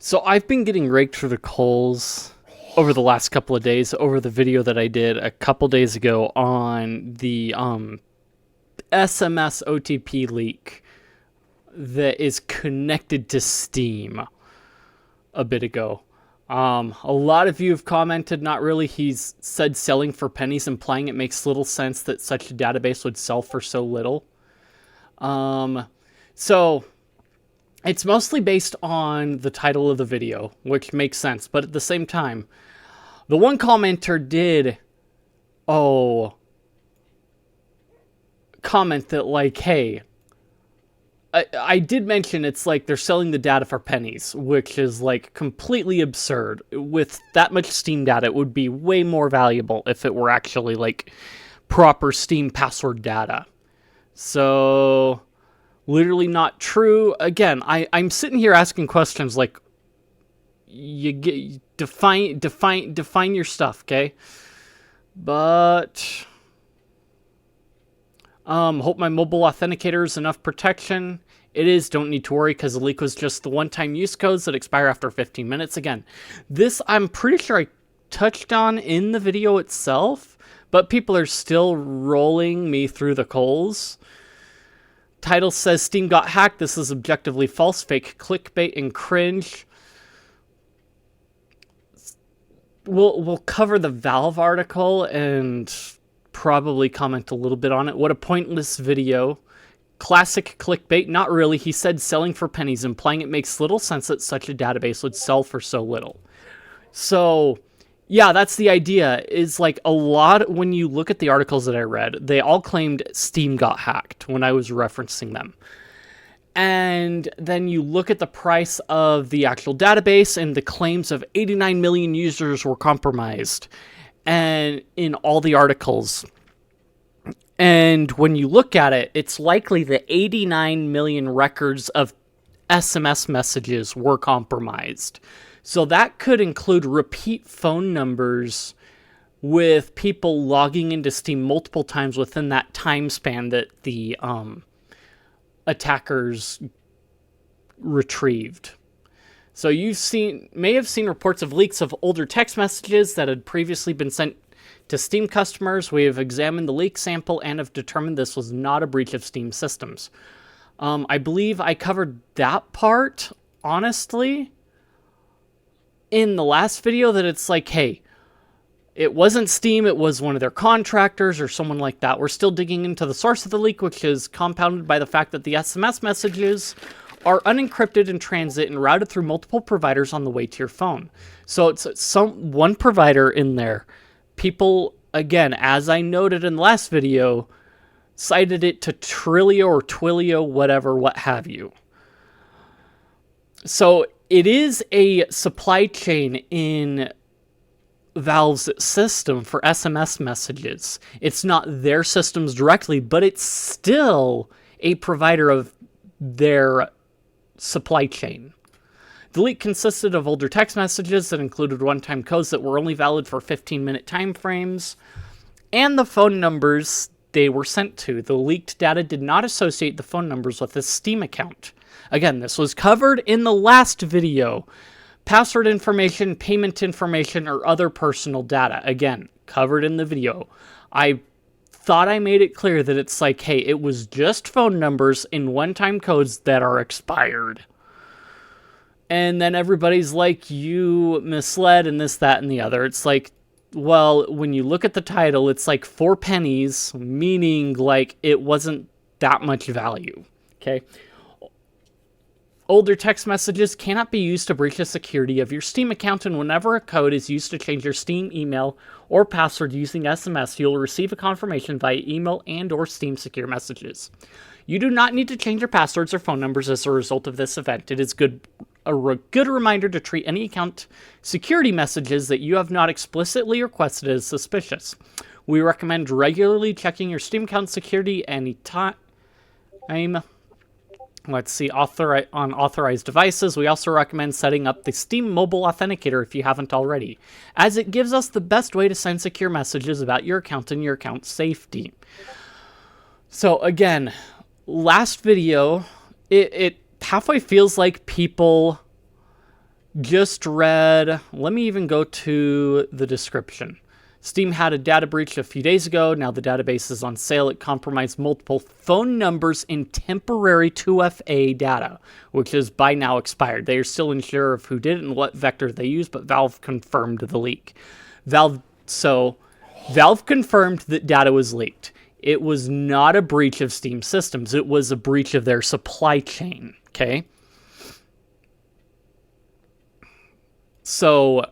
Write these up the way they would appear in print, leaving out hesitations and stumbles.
So I've been getting raked for the coals over the last couple of days over the video that I did a couple days ago on the SMS OTP leak that is connected to Steam a bit ago. A lot of you have commented, not really. He's said selling for pennies, implying it makes little sense that such a database would sell for so little. So it's mostly based on the title of the video, which makes sense. But at the same time, the one commenter did, comment that like, hey, I did mention it's like they're selling the data for pennies, which is like completely absurd. With that much Steam data, it would be way more valuable if it were actually like proper Steam password data. So literally not true. Again, I'm sitting here asking questions like, define your stuff, okay? But hope my mobile authenticator is enough protection. It is. Don't need to worry because the leak was just the one-time use codes that expire after 15 minutes. Again, this I'm pretty sure I touched on in the video itself, but people are still rolling me through the coals. Title says Steam got hacked. This is objectively false, fake clickbait, and cringe. We'll cover the Valve article and probably comment a little bit on it. What a pointless video. Classic clickbait. Not really. He said selling for pennies, implying it makes little sense that such a database would sell for so little. So yeah, that's the idea, is like a lot, when you look at the articles that I read, they all claimed Steam got hacked when I was referencing them. And then you look at the price of the actual database and the claims of 89 million users were compromised, and in all the articles. And when you look at it, it's likely that 89 million records of SMS messages were compromised. So that could include repeat phone numbers with people logging into Steam multiple times within that time span that the attackers retrieved. So may have seen reports of leaks of older text messages that had previously been sent to Steam customers. We have examined the leak sample and have determined this was not a breach of Steam systems. I believe I covered that part, honestly, in the last video, that it's like, hey, it wasn't Steam, it was one of their contractors or someone like that. We're still digging into the source of the leak, which is compounded by the fact that the SMS messages are unencrypted in transit and routed through multiple providers on the way to your phone. So it's one provider in there. People, again, as I noted in the last video, cited it to Trilio or Twilio, whatever, what have you. So it is a supply chain in Valve's system for SMS messages. It's not their systems directly, but it's still a provider of their supply chain. The leak consisted of older text messages that included one-time codes that were only valid for 15-minute time frames, and the phone numbers they were sent to. The leaked data did not associate the phone numbers with a Steam account. Again, this was covered in the last video. Password information, payment information, or other personal data. Again, covered in the video. I thought I made it clear that it's like, hey, it was just phone numbers and one-time codes that are expired. And then everybody's like, you misled and this, that, and the other. It's like, well, when you look at the title, it's like 4 pennies, meaning like it wasn't that much value. Okay. Older text messages cannot be used to breach the security of your Steam account, and whenever a code is used to change your Steam email or password using SMS, you'll receive a confirmation via email and or Steam secure messages. You do not need to change your passwords or phone numbers as a result of this event. It is a good reminder to treat any account security messages that you have not explicitly requested as suspicious. We recommend regularly checking your Steam account security anytime. Let's see, on authorized devices. We also recommend setting up the Steam mobile authenticator if you haven't already, as it gives us the best way to send secure messages about your account and your account safety. So again, last video, it halfway feels like people just read, let me even go to the description. Steam had a data breach a few days ago. Now the database is on sale. It compromised multiple phone numbers in temporary 2FA data, which is by now expired. They are still unsure of who did it and what vector they used, but Valve confirmed the leak. Valve confirmed that data was leaked. It was not a breach of Steam systems. It was a breach of their supply chain, okay? So,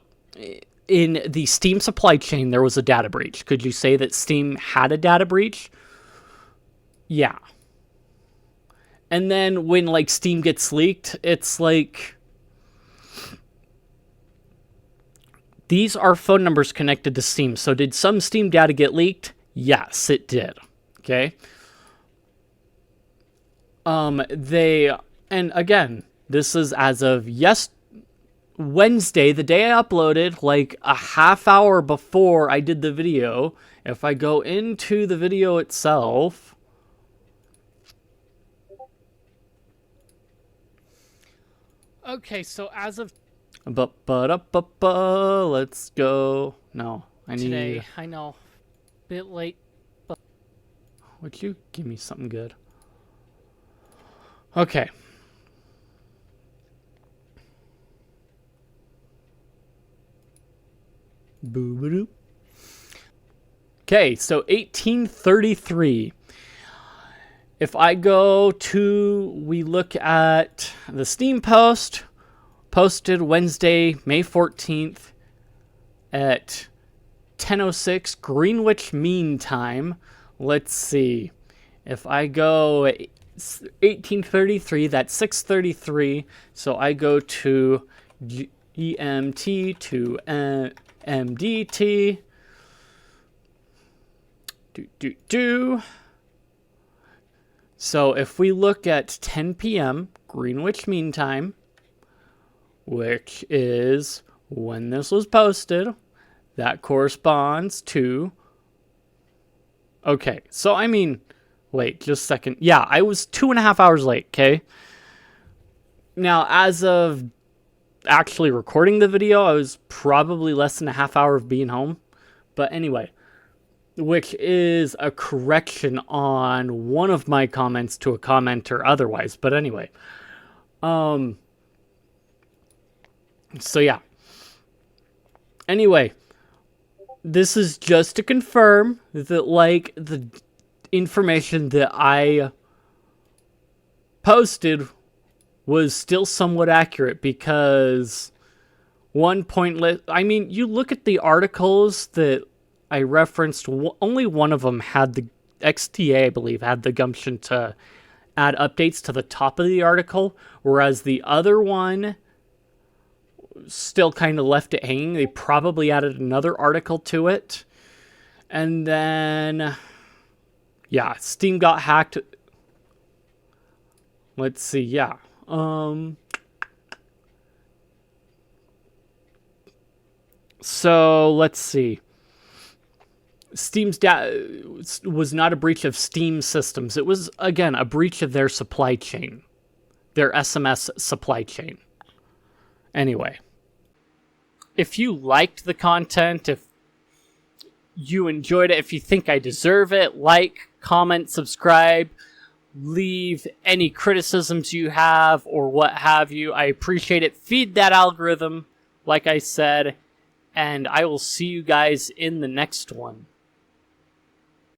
in the Steam supply chain, there was a data breach. Could you say that Steam had a data breach? Yeah. And then when, like, Steam gets leaked, it's like, these are phone numbers connected to Steam. So did some Steam data get leaked? Yes, it did. Okay. And again, this is as of Wednesday, the day I uploaded, like a half hour before I did the video. If I go into the video itself, okay, so as of let's go. No, I need today. I know, bit late. But would you give me something good? Okay. Boo-ba-doo. Okay, so 1833. If I go to, we look at the Steam post, posted Wednesday, May 14th at 10:06 Greenwich Mean Time. Let's see. If I go 1833, that's 6:33. So I go to GMT to MDT. So if we look at 10 p.m. Greenwich Mean Time, which is when this was posted, that corresponds to... Okay, so I mean, wait, just a second. Yeah, I was 2.5 hours late, okay? Now, as of actually recording the video, I was probably less than a half hour of being home. But anyway, which is a correction on one of my comments to a commenter otherwise. But anyway, so yeah. Anyway, this is just to confirm that, like, the information that I posted was still somewhat accurate, because one pointless... I mean, you look at the articles that I referenced, only one of them had the... XTA, I believe, had the gumption to add updates to the top of the article, whereas the other one still kind of left it hanging. They probably added another article to it. And then, yeah, Steam got hacked. Let's see, yeah. So, let's see. Steam's was not a breach of Steam systems. It was, again, a breach of their supply chain. Their SMS supply chain. Anyway. If you liked the content, if you enjoyed it, if you think I deserve it, like, comment, subscribe, leave any criticisms you have or what have you. I appreciate it. Feed that algorithm, like I said, and I will see you guys in the next one.